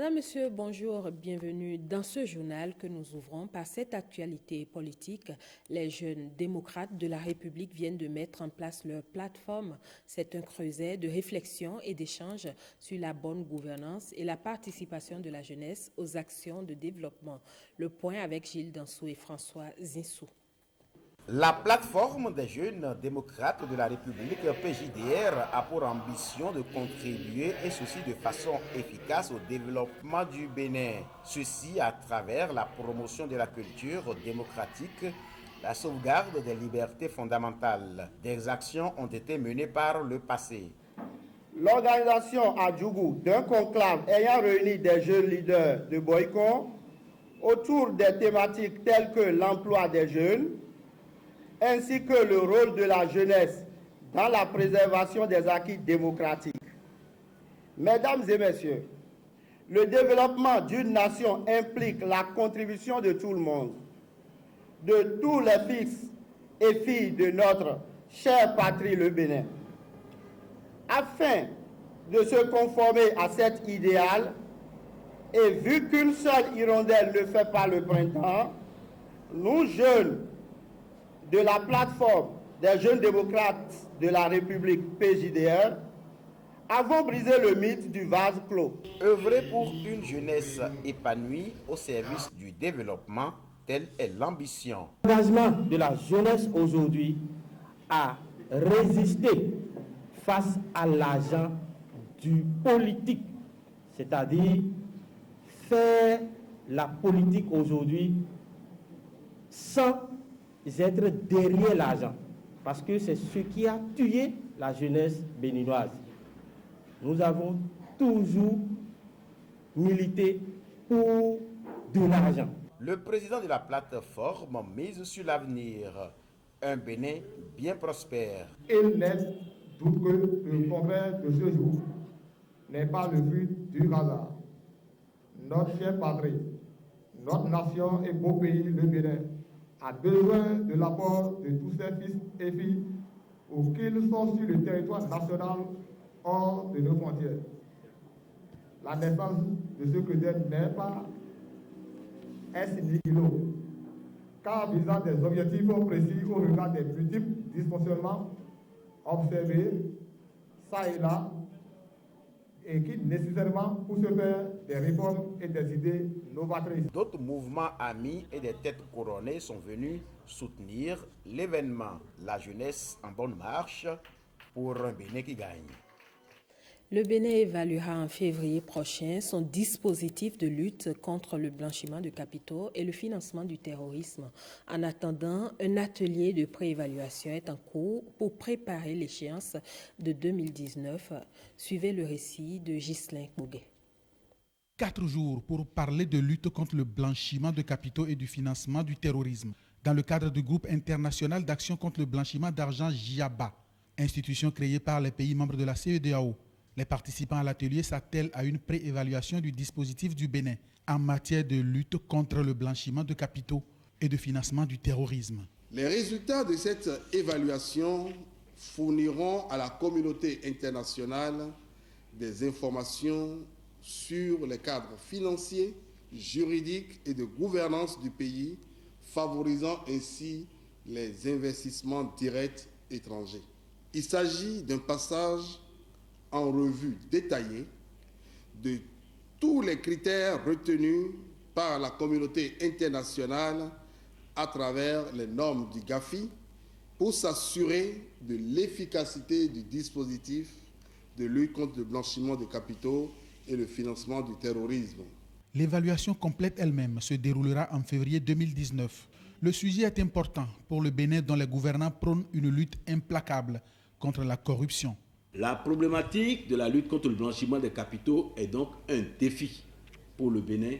Mesdames, Messieurs, bonjour, bienvenue dans ce journal que nous ouvrons par cette actualité politique. Les jeunes démocrates de la République viennent de mettre en place leur plateforme. C'est un creuset de réflexion et d'échange sur la bonne gouvernance et la participation de la jeunesse aux actions de développement. Le point avec Gilles Dansou et François Zinsou. La plateforme des jeunes démocrates de la République PJDR a pour ambition de contribuer et ceci de façon efficace au développement du Bénin. Ceci à travers la promotion de la culture démocratique, la sauvegarde des libertés fondamentales. Des actions ont été menées par le passé. L'organisation à Djougou d'un conclave ayant réuni des jeunes leaders de Boycon autour des thématiques telles que l'emploi des jeunes, ainsi que le rôle de la jeunesse dans la préservation des acquis démocratiques. Mesdames et messieurs, le développement d'une nation implique la contribution de tout le monde, de tous les fils et filles de notre chère patrie, le Bénin. Afin de se conformer à cet idéal, et vu qu'une seule hirondelle ne fait pas le printemps, nous jeunes de la plateforme des jeunes démocrates de la République PJDR avons brisé le mythe du vase clos. Œuvrer pour une jeunesse épanouie au service du développement, telle est l'ambition. L'engagement de la jeunesse aujourd'hui à résister face à l'agent du politique, c'est-à-dire faire la politique aujourd'hui sans être derrière l'argent, parce que c'est ce qui a tué la jeunesse béninoise. Nous avons toujours milité pour de l'argent. Le président de la plateforme mise sur l'avenir, un Bénin bien prospère. Il n'est doute que le progrès de ce jour n'est pas le fruit du hasard. Notre chère patrie, notre nation et beau pays, le Bénin, a besoin de l'apport de tous ses fils et filles, ou qu'ils sont sur le territoire national hors de nos frontières. La naissance de ce que n'est pas un significatif, car visant des objectifs précis au regard des multiples dysfonctionnements observés, ça et là, et qui nécessairement pour se faire des réformes et des idées novatrices. D'autres mouvements amis et des têtes couronnées sont venus soutenir l'événement. La jeunesse en bonne marche pour un Bénin qui gagne. Le Bénin évaluera en février prochain son dispositif de lutte contre le blanchiment de capitaux et le financement du terrorisme. En attendant, un atelier de préévaluation est en cours pour préparer l'échéance de 2019. Suivez le récit de Ghislain Bouguet. 4 jours pour parler de lutte contre le blanchiment de capitaux et du financement du terrorisme. Dans le cadre du groupe international d'action contre le blanchiment d'argent GIABA, institution créée par les pays membres de la CEDEAO. Les participants à l'atelier s'attellent à une préévaluation du dispositif du Bénin en matière de lutte contre le blanchiment de capitaux et de financement du terrorisme. Les résultats de cette évaluation fourniront à la communauté internationale des informations sur les cadres financiers, juridiques et de gouvernance du pays, favorisant ainsi les investissements directs étrangers. Il s'agit d'un passage en revue détaillée de tous les critères retenus par la communauté internationale à travers les normes du GAFI pour s'assurer de l'efficacité du dispositif de lutte contre le blanchiment de capitaux et le financement du terrorisme. L'évaluation complète elle-même se déroulera en février 2019. Le sujet est important pour le Bénin dont les gouvernants prônent une lutte implacable contre la corruption. La problématique de la lutte contre le blanchiment des capitaux est donc un défi pour le Bénin,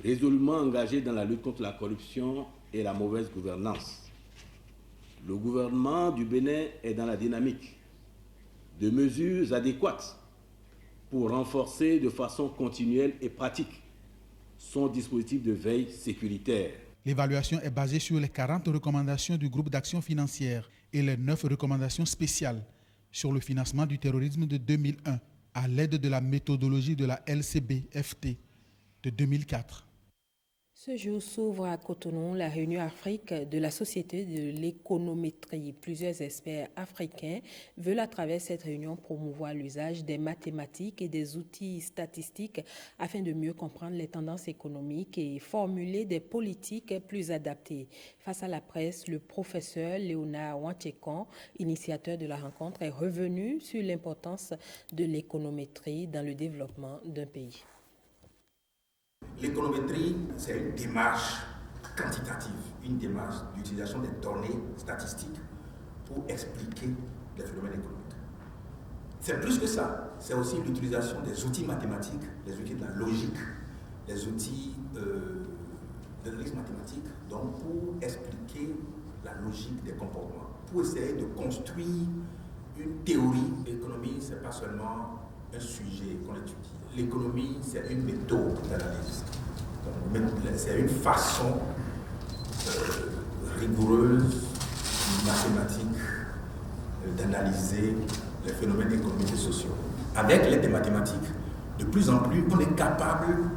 résolument engagé dans la lutte contre la corruption et la mauvaise gouvernance. Le gouvernement du Bénin est dans la dynamique de mesures adéquates pour renforcer de façon continuelle et pratique son dispositif de veille sécuritaire. L'évaluation est basée sur les 40 recommandations du groupe d'action financière et les 9 recommandations spéciales sur le financement du terrorisme de 2001 à l'aide de la méthodologie de la LCB-FT de 2004. Ce jour s'ouvre à Cotonou la réunion Afrique de la Société de l'économétrie. Plusieurs experts africains veulent à travers cette réunion promouvoir l'usage des mathématiques et des outils statistiques afin de mieux comprendre les tendances économiques et formuler des politiques plus adaptées. Face à la presse, le professeur Léonard Wantchekon, initiateur de la rencontre, est revenu sur l'importance de l'économétrie dans le développement d'un pays. L'économétrie, c'est une démarche quantitative, une démarche d'utilisation des données statistiques pour expliquer les phénomènes économiques. C'est plus que ça, c'est aussi l'utilisation des outils mathématiques, les outils de la logique, les outils de l'analyse mathématique, donc pour expliquer la logique des comportements, pour essayer de construire une théorie. L'économie, ce n'est pas seulement un sujet qu'on étudie. L'économie, c'est une méthode d'analyse. C'est une façon rigoureuse, mathématique, d'analyser les phénomènes économiques et sociaux. Avec l'aide des mathématiques, de plus en plus, on est capable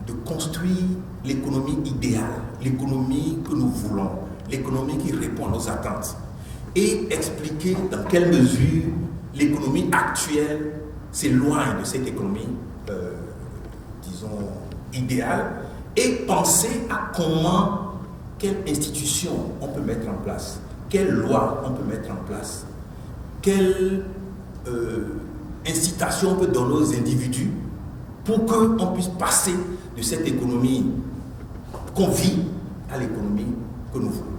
de construire l'économie idéale, l'économie que nous voulons, l'économie qui répond à nos attentes, et expliquer dans quelle mesure l'économie actuelle s'éloigne de cette économie, disons, idéale, et penser à quelle institution on peut mettre en place, quelle loi on peut mettre en place, quelle incitation on peut donner aux individus pour qu'on puisse passer de cette économie qu'on vit à l'économie que nous voulons.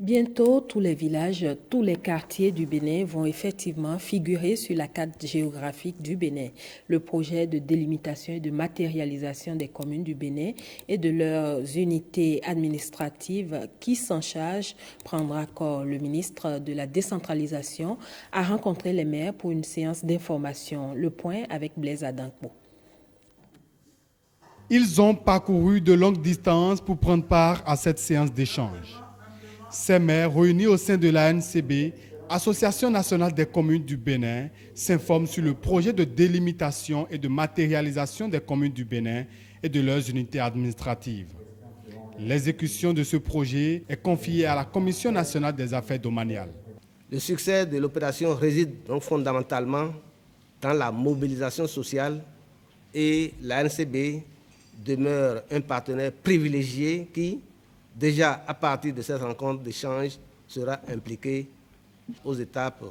Bientôt, tous les villages, tous les quartiers du Bénin vont effectivement figurer sur la carte géographique du Bénin. Le projet de délimitation et de matérialisation des communes du Bénin et de leurs unités administratives qui s'en chargent prendra corps. Le ministre de la décentralisation a rencontré les maires pour une séance d'information. Le point avec Blaise Adankbo. Ils ont parcouru de longues distances pour prendre part à cette séance d'échange. Ces maires réunis au sein de l'ANCB, Association nationale des communes du Bénin, s'informent sur le projet de délimitation et de matérialisation des communes du Bénin et de leurs unités administratives. L'exécution de ce projet est confiée à la Commission nationale des affaires domaniales. Le succès de l'opération réside donc fondamentalement dans la mobilisation sociale et l'ANCB demeure un partenaire privilégié qui, déjà, à partir de cette rencontre d'échange, sera impliqué aux étapes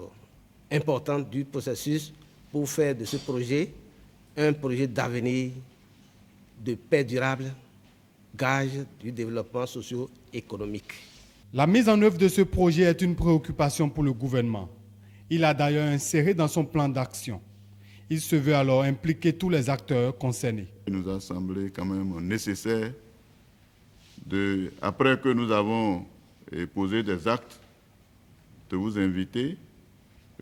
importantes du processus pour faire de ce projet un projet d'avenir, de paix durable, gage du développement socio-économique. La mise en œuvre de ce projet est une préoccupation pour le gouvernement. Il a d'ailleurs inséré dans son plan d'action. Il se veut alors impliquer tous les acteurs concernés. Il nous a semblé quand même nécessaire après que nous avons posé des actes, de vous inviter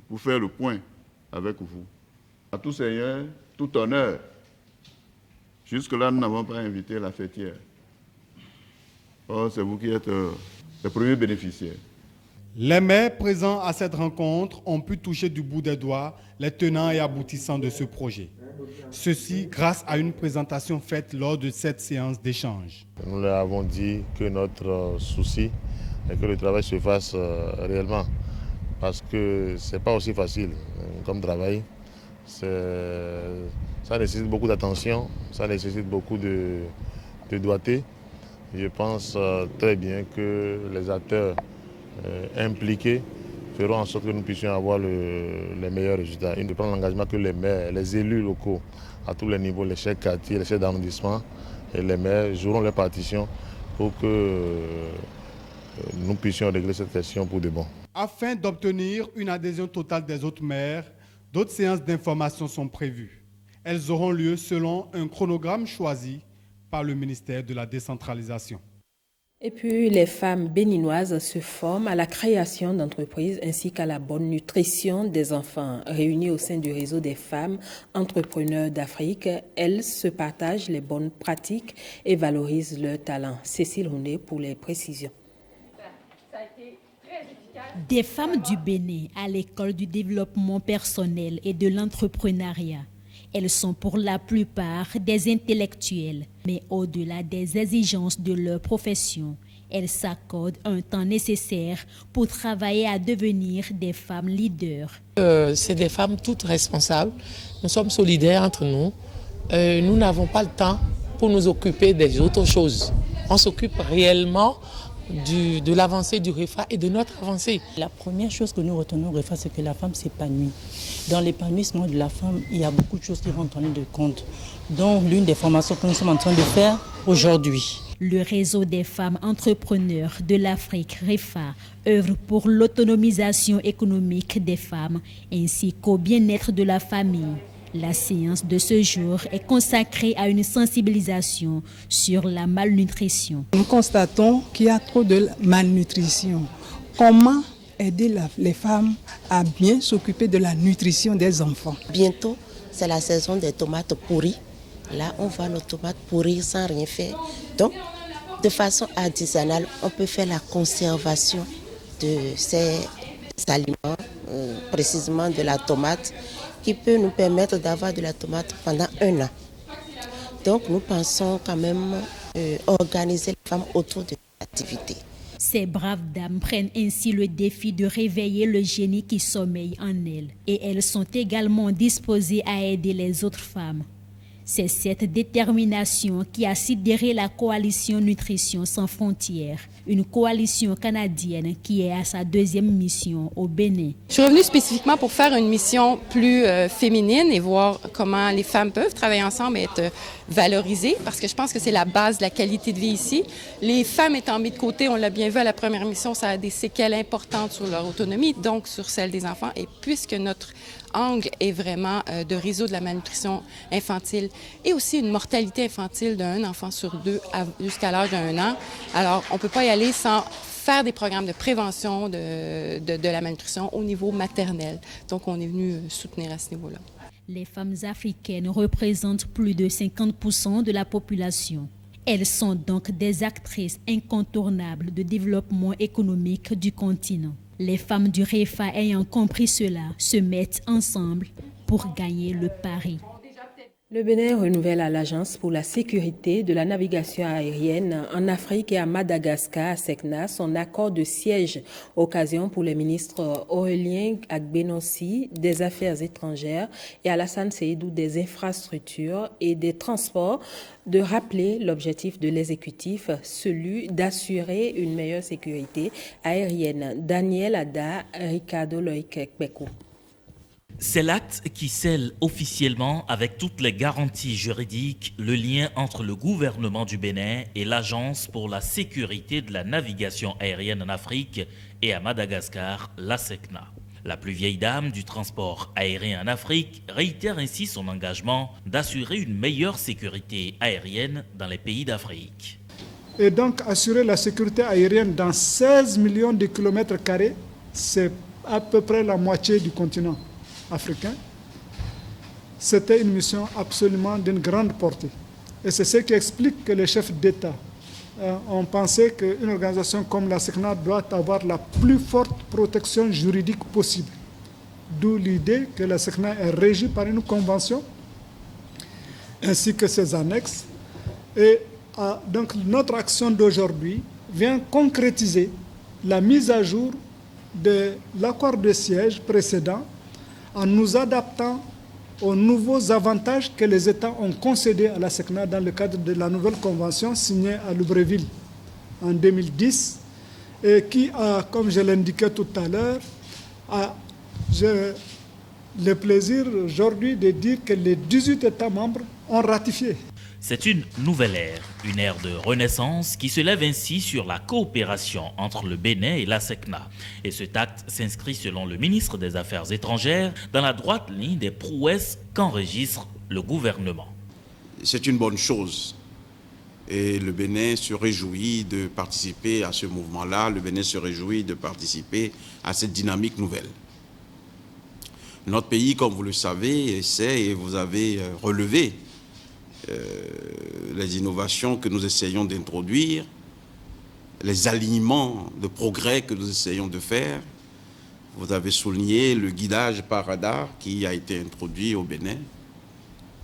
pour faire le point avec vous. À tout seigneur, tout honneur. Jusque-là, nous n'avons pas invité la fêtière. Or, c'est vous qui êtes les premiers bénéficiaires. Les maires présents à cette rencontre ont pu toucher du bout des doigts les tenants et aboutissants de ce projet. Ceci grâce à une présentation faite lors de cette séance d'échange. Nous leur avons dit que notre souci est que le travail se fasse réellement. Parce que ce n'est pas aussi facile comme travail. Ça nécessite beaucoup d'attention, ça nécessite beaucoup de doigté. Je pense très bien que les acteurs impliqués feront en sorte que nous puissions avoir les meilleurs résultats. Il faut prendre l'engagement que les maires, les élus locaux à tous les niveaux, les chefs quartiers, les chefs d'arrondissement et les maires joueront leur partition pour que nous puissions régler cette question pour de bon. Afin d'obtenir une adhésion totale des autres maires, d'autres séances d'information sont prévues. Elles auront lieu selon un chronogramme choisi par le ministère de la décentralisation. Et puis, les femmes béninoises se forment à la création d'entreprises ainsi qu'à la bonne nutrition des enfants. Réunies au sein du réseau des femmes entrepreneurs d'Afrique, elles se partagent les bonnes pratiques et valorisent leurs talents. Cécile Roundé pour les précisions. Des femmes du Bénin à l'école du développement personnel et de l'entrepreneuriat. Elles sont pour la plupart des intellectuelles, mais au-delà des exigences de leur profession, elles s'accordent un temps nécessaire pour travailler à devenir des femmes leaders. C'est des femmes toutes responsables. Nous sommes solidaires entre nous. Nous n'avons pas le temps pour nous occuper des autres choses. On s'occupe réellement de l'avancée du REFA et de notre avancée. La première chose que nous retenons au REFA, c'est que la femme s'épanouit. Dans l'épanouissement de la femme, il y a beaucoup de choses qui rentrent en ligne de compte, dont l'une des formations que nous sommes en train de faire aujourd'hui. Le réseau des femmes entrepreneurs de l'Afrique, REFA, œuvre pour l'autonomisation économique des femmes ainsi qu'au bien-être de la famille. La séance de ce jour est consacrée à une sensibilisation sur la malnutrition. Nous constatons qu'il y a trop de malnutrition. Comment aider les femmes à bien s'occuper de la nutrition des enfants? Bientôt, c'est la saison des tomates pourries. Là, on voit nos tomates pourries sans rien faire. Donc, de façon artisanale, on peut faire la conservation de ces aliments, précisément de la tomate, qui peut nous permettre d'avoir de la tomate pendant 1 an. Donc nous pensons quand même organiser les femmes autour de l'activité. Ces braves dames prennent ainsi le défi de réveiller le génie qui sommeille en elles. Et elles sont également disposées à aider les autres femmes. C'est cette détermination qui a sidéré la coalition Nutrition sans frontières, une coalition canadienne qui est à sa 2e mission au Bénin. Je suis revenue spécifiquement pour faire une mission plus féminine et voir comment les femmes peuvent travailler ensemble et être valorisées, parce que je pense que c'est la base de la qualité de vie ici. Les femmes étant mises de côté, on l'a bien vu à la première mission, ça a des séquelles importantes sur leur autonomie, donc sur celle des enfants. Et puisque notre angle est vraiment de résoudre la malnutrition infantile et aussi une mortalité infantile d'un enfant sur 2 jusqu'à l'âge d'1 an. Alors, on ne peut pas y aller sans faire des programmes de prévention de la malnutrition au niveau maternel. Donc, on est venu soutenir à ce niveau-là. Les femmes africaines représentent plus de 50% de la population. Elles sont donc des actrices incontournables de développement économique du continent. Les femmes du REFA ayant compris cela se mettent ensemble pour gagner le pari. Le Bénin renouvelle à l'Agence pour la sécurité de la navigation aérienne en Afrique et à Madagascar, à SECNA, son accord de siège, occasion pour les ministres Aurélien Agbenonsi des Affaires étrangères et Alassane Seydou des Infrastructures et des Transports de rappeler l'objectif de l'exécutif, celui d'assurer une meilleure sécurité aérienne. Daniel Ada, Ricardo Loïc-Kpekou. C'est l'acte qui scelle officiellement, avec toutes les garanties juridiques, le lien entre le gouvernement du Bénin et l'Agence pour la sécurité de la navigation aérienne en Afrique et à Madagascar, la SECNA. La plus vieille dame du transport aérien en Afrique réitère ainsi son engagement d'assurer une meilleure sécurité aérienne dans les pays d'Afrique. Et donc assurer la sécurité aérienne dans 16 millions de kilomètres carrés, c'est à peu près la moitié du continent africain. C'était une mission absolument d'une grande portée. Et c'est ce qui explique que les chefs d'État ont pensé qu'une organisation comme la SECNA doit avoir la plus forte protection juridique possible. D'où l'idée que la SECNA est régie par une convention ainsi que ses annexes. Et donc notre action d'aujourd'hui vient concrétiser la mise à jour de l'accord de siège précédent en nous adaptant aux nouveaux avantages que les États ont concédés à la SECNA dans le cadre de la nouvelle convention signée à Libreville en 2010 et qui a, comme je l'indiquais tout à l'heure, j'ai le plaisir aujourd'hui de dire que les 18 États membres ont ratifié. C'est une nouvelle ère, une ère de renaissance qui se lève ainsi sur la coopération entre le Bénin et la SECNA. Et cet acte s'inscrit, selon le ministre des Affaires étrangères, dans la droite ligne des prouesses qu'enregistre le gouvernement. C'est une bonne chose. Et le Bénin se réjouit de participer à ce mouvement-là. Le Bénin se réjouit de participer à cette dynamique nouvelle. Notre pays, comme vous le savez, essaie, et vous avez relevé, les innovations que nous essayons d'introduire, les alignements de progrès que nous essayons de faire. Vous avez souligné le guidage par radar qui a été introduit au Bénin.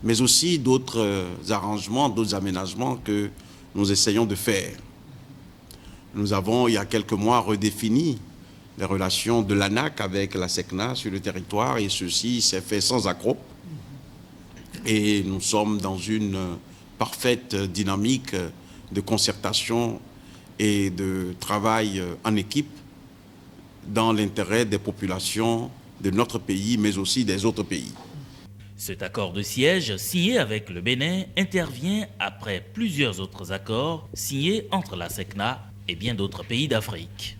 mais aussi d'autres arrangements, d'autres aménagements que nous essayons de faire. Nous avons, il y a quelques mois, redéfini les relations de l'ANAC avec la SECNA sur le territoire, et ceci s'est fait sans accroc. Et nous sommes dans une parfaite dynamique de concertation et de travail en équipe dans l'intérêt des populations de notre pays, mais aussi des autres pays. Cet accord de siège signé avec le Bénin intervient après plusieurs autres accords signés entre la SECNA et bien d'autres pays d'Afrique.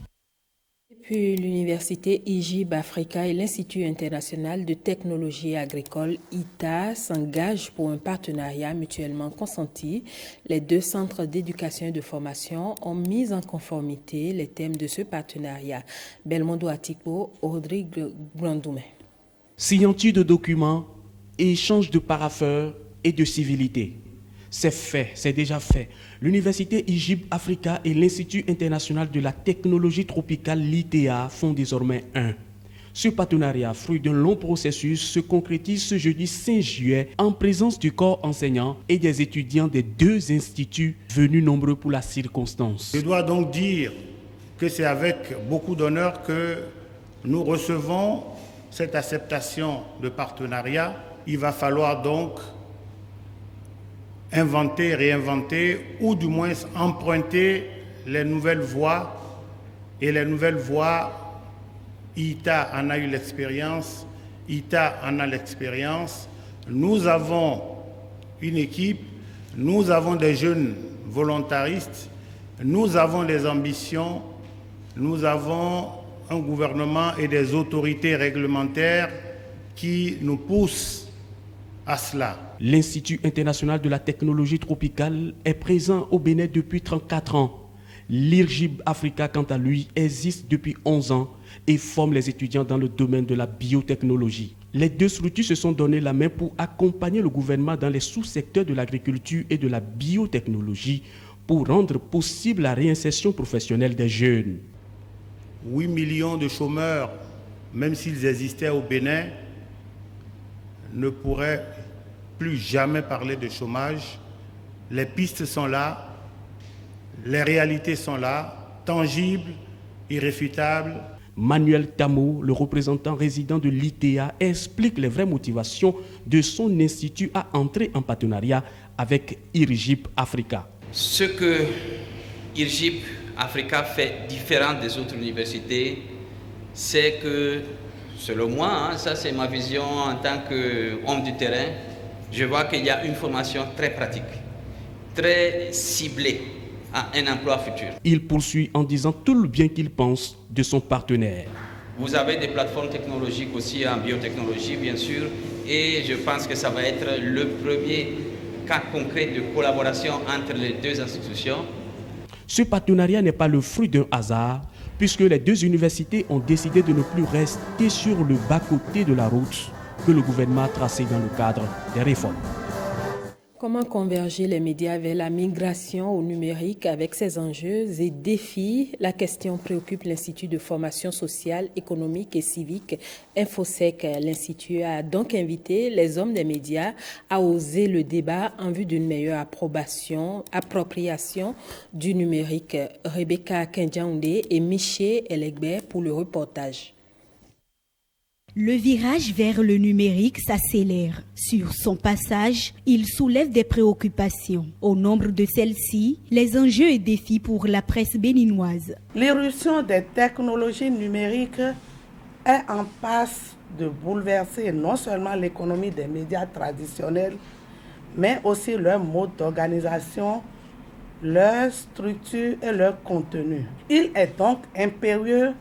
Puis l'université IJIB Africa et l'Institut international de technologie agricole ITA s'engagent pour un partenariat mutuellement consenti. Les deux centres d'éducation et de formation ont mis en conformité les thèmes de ce partenariat. Belmondo Atipo, Rodrigue Brandoumé. Signature de documents, échange de parapheurs et de civilité. C'est fait, c'est déjà fait. L'université IJIB Africa et l'Institut international de la technologie tropicale, l'ITA, font désormais un. Ce partenariat, fruit d'un long processus, se concrétise ce jeudi 5 juillet en présence du corps enseignant et des étudiants des deux instituts venus nombreux pour la circonstance. Je dois donc dire que c'est avec beaucoup d'honneur que nous recevons cette acceptation de partenariat. Il va falloir donc inventer, réinventer, ou du moins emprunter les nouvelles voies. Et les nouvelles voies, ITA en a eu l'expérience, ITA en a l'expérience. Nous avons une équipe, nous avons des jeunes volontaristes, nous avons des ambitions, nous avons un gouvernement et des autorités réglementaires qui nous poussent à cela. L'Institut international de la technologie tropicale est présent au Bénin depuis 34 ans. L'IJIB Africa, quant à lui, existe depuis 11 ans et forme les étudiants dans le domaine de la biotechnologie. Les deux structures se sont donné la main pour accompagner le gouvernement dans les sous-secteurs de l'agriculture et de la biotechnologie pour rendre possible la réinsertion professionnelle des jeunes. 8 millions de chômeurs, même s'ils existaient au Bénin, ne pourraient plus jamais parler de chômage. Les pistes sont là, les réalités sont là, tangibles, irréfutables. Manuel Tamo, le représentant résident de l'ITA, explique les vraies motivations de son institut à entrer en partenariat avec IJIB Africa. Ce que IJIB Africa fait différent des autres universités, c'est que, selon moi, ça c'est ma vision en tant qu'homme du terrain, je vois qu'il y a une formation très pratique, très ciblée à un emploi futur. Il poursuit en disant tout le bien qu'il pense de son partenaire. Vous avez des plateformes technologiques aussi en biotechnologie, bien sûr, et je pense que ça va être le premier cas concret de collaboration entre les deux institutions. Ce partenariat n'est pas le fruit d'un hasard, puisque les deux universités ont décidé de ne plus rester sur le bas-côté de la route que le gouvernement a tracé dans le cadre des réformes. Comment converger les médias vers la migration au numérique avec ses enjeux et défis? La question préoccupe l'Institut de formation sociale, économique et civique Infosec. L'Institut a donc invité les hommes des médias à oser le débat en vue d'une meilleure appropriation du numérique. Rebecca Kendjaoundé et Miché Elegbert pour le reportage. Le virage vers le numérique s'accélère. Sur son passage, il soulève des préoccupations. Au nombre de celles-ci, les enjeux et défis pour la presse béninoise. L'irruption des technologies numériques est en passe de bouleverser non seulement l'économie des médias traditionnels, mais aussi leur mode d'organisation, leur structure et leur contenu. Il est donc impérieux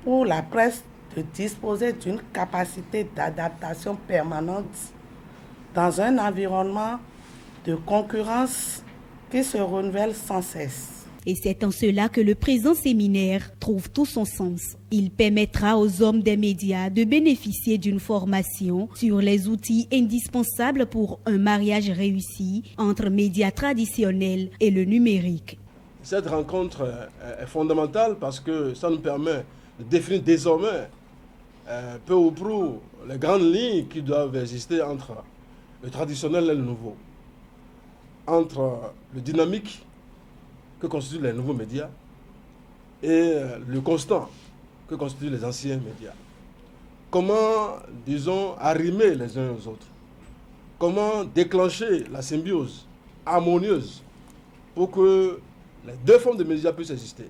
pour la presse de disposer d'une capacité d'adaptation permanente dans un environnement de concurrence qui se renouvelle sans cesse. Et c'est en cela que le présent séminaire trouve tout son sens. Il permettra aux hommes des médias de bénéficier d'une formation sur les outils indispensables pour un mariage réussi entre médias traditionnels et le numérique. Cette rencontre est fondamentale parce que ça nous permet de définir désormais peu ou prou les grandes lignes qui doivent exister entre le traditionnel et le nouveau, entre le dynamique que constituent les nouveaux médias et le constant que constituent les anciens médias. Comment, disons, arrimer les uns aux autres? Comment déclencher la symbiose harmonieuse pour que les deux formes de médias puissent exister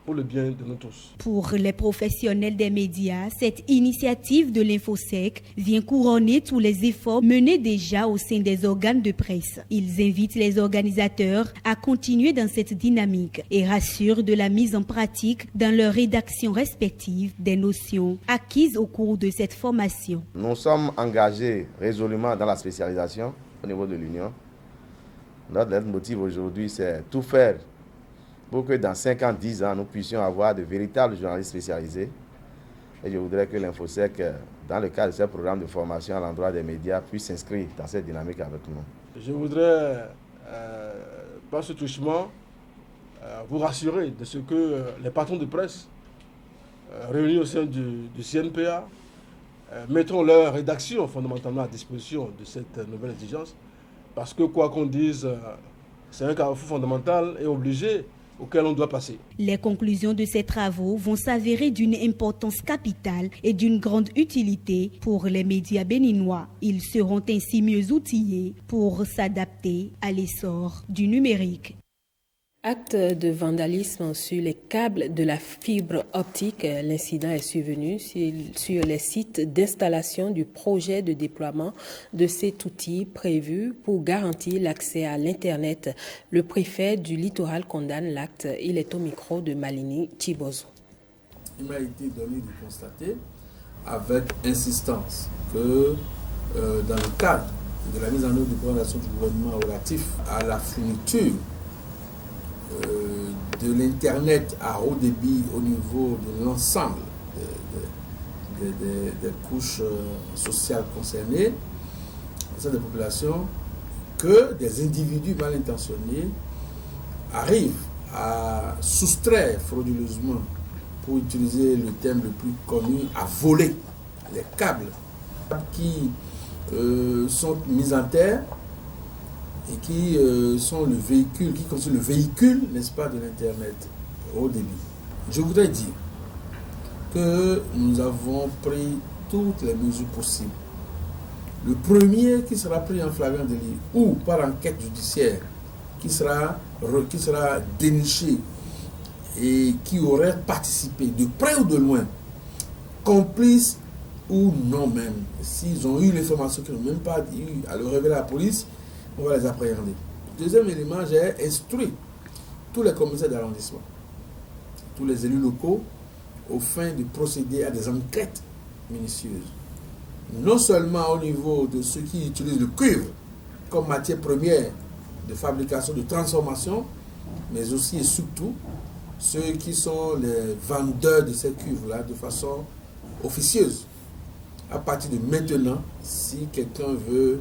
pour le bien de nous tous. Pour les professionnels des médias, cette initiative de l'Infosec vient couronner tous les efforts menés déjà au sein des organes de presse. Ils invitent les organisateurs à continuer dans cette dynamique et rassurent de la mise en pratique dans leurs rédactions respectives des notions acquises au cours de cette formation. Nous sommes engagés résolument dans la spécialisation au niveau de l'Union. Notre leitmotiv aujourd'hui, c'est tout faire pour que dans 5 ans, 10 ans, nous puissions avoir de véritables journalistes spécialisés. Et je voudrais que l'Infosec, dans le cadre de ce programme de formation à l'endroit des médias, puisse s'inscrire dans cette dynamique avec nous. Je voudrais, par ce touchement, vous rassurer de ce que les patrons de presse réunis au sein du CNPA mettront leur rédaction fondamentalement à disposition de cette nouvelle exigence. Parce que quoi qu'on dise, c'est un carrefour fondamental et obligé auquel on doit passer. Les conclusions de ces travaux vont s'avérer d'une importance capitale et d'une grande utilité pour les médias béninois. Ils seront ainsi mieux outillés pour s'adapter à l'essor du numérique. Acte de vandalisme sur les câbles de la fibre optique. L'incident est survenu sur les sites d'installation du projet de déploiement de cet outil prévu pour garantir l'accès à l'Internet. Le préfet du littoral condamne l'acte. Il est au micro de Malini Chibozo. Il m'a été donné de constater avec insistance que dans le cadre de la mise en œuvre du plan d'action du gouvernement relatif à la fourniture de l'Internet à haut débit au niveau de l'ensemble des couches sociales concernées, au sein des populations, que des individus mal intentionnés arrivent à soustraire frauduleusement, pour utiliser le terme le plus connu, à voler les câbles qui sont mis en terre et qui sont le véhicule, qui constituent le véhicule, n'est-ce pas, de l'Internet au débit. Je voudrais dire que nous avons pris toutes les mesures possibles. Le premier qui sera pris en flagrant délit ou par enquête judiciaire, qui sera déniché et qui aurait participé de près ou de loin, complice ou non même, s'ils ont eu l'information qu'ils n'ont même pas eu à le révéler à la police, on va les appréhender. Deuxième élément, j'ai instruit tous les commissaires d'arrondissement, tous les élus locaux, au fin de procéder à des enquêtes minutieuses. Non seulement au niveau de ceux qui utilisent le cuivre comme matière première de fabrication, de transformation, mais aussi et surtout ceux qui sont les vendeurs de ces cuivres-là de façon officieuse. À partir de maintenant, si quelqu'un veut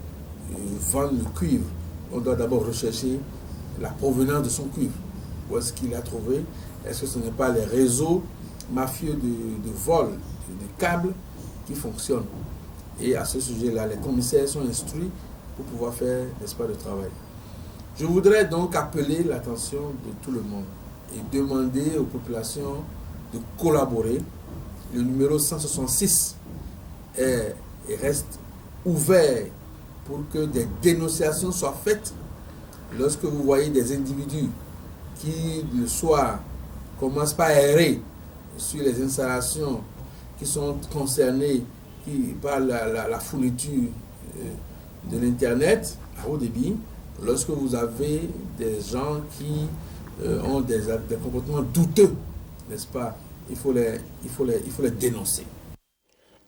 vendre le cuivre, on doit d'abord rechercher la provenance de son cuivre. Où est-ce qu'il a trouvé? Est-ce que ce n'est pas les réseaux mafieux de vol, de câbles qui fonctionnent? Et à ce sujet-là, les commissaires sont instruits pour pouvoir faire, n'est-ce pas, le travail. Je voudrais donc appeler l'attention de tout le monde et demander aux populations de collaborer. Le numéro 166 reste ouvert pour que des dénonciations soient faites lorsque vous voyez des individus qui, le soir, commencent par errer sur les installations qui sont concernées par la fourniture de l'Internet à haut débit. Lorsque vous avez des gens qui ont des comportements douteux, n'est-ce pas, il faut les dénoncer.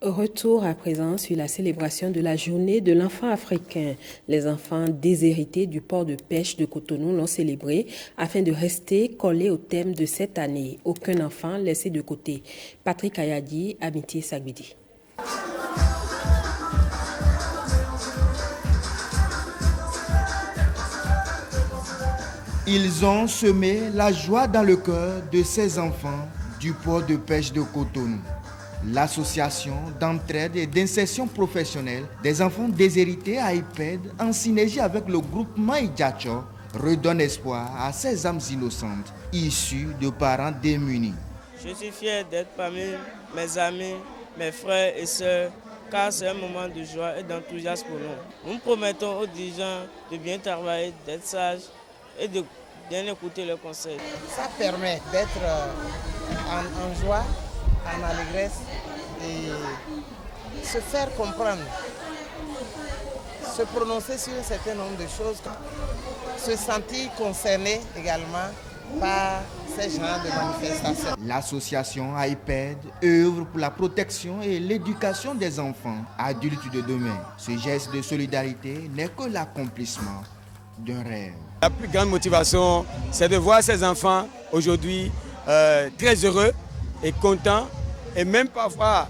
Retour à présent sur la célébration de la journée de l'enfant africain. Les enfants déshérités du port de pêche de Cotonou l'ont célébré afin de rester collés au thème de cette année. Aucun enfant laissé de côté. Patrick Ayadi, Amitié Sagbidi. Ils ont semé la joie dans le cœur de ces enfants du port de pêche de Cotonou. L'association d'entraide et d'insertion professionnelle des enfants déshérités à IPED, en synergie avec le groupement Idjacho, redonne espoir à ces âmes innocentes issues de parents démunis. Je suis fier d'être parmi mes amis, mes frères et sœurs, car c'est un moment de joie et d'enthousiasme pour nous. Nous promettons aux dirigeants de bien travailler, d'être sages et de bien écouter leurs conseils. Ça permet d'être en joie, en allégresse et se faire comprendre, se prononcer sur un certain nombre de choses, se sentir concerné également par ces genres de manifestations. L'association IPED œuvre pour la protection et l'éducation des enfants adultes de demain. Ce geste de solidarité n'est que l'accomplissement d'un rêve. La plus grande motivation, c'est de voir ces enfants aujourd'hui très heureux et contents, et même parfois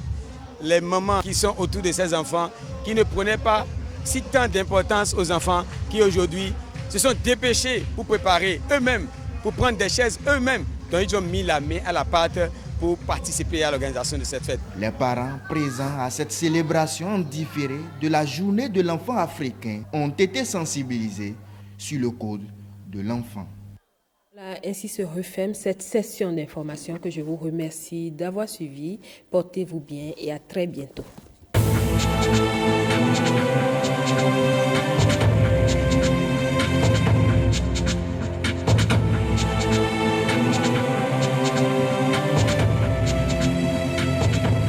les mamans qui sont autour de ces enfants qui ne prenaient pas si tant d'importance aux enfants qui aujourd'hui se sont dépêchés pour préparer eux-mêmes, pour prendre des chaises eux-mêmes. Donc ils ont mis la main à la pâte pour participer à l'organisation de cette fête. Les parents présents à cette célébration différée de la journée de l'enfant africain ont été sensibilisés sur le code de l'enfant. Ainsi se referme cette session d'information que je vous remercie d'avoir suivi. Portez-vous bien et à très bientôt.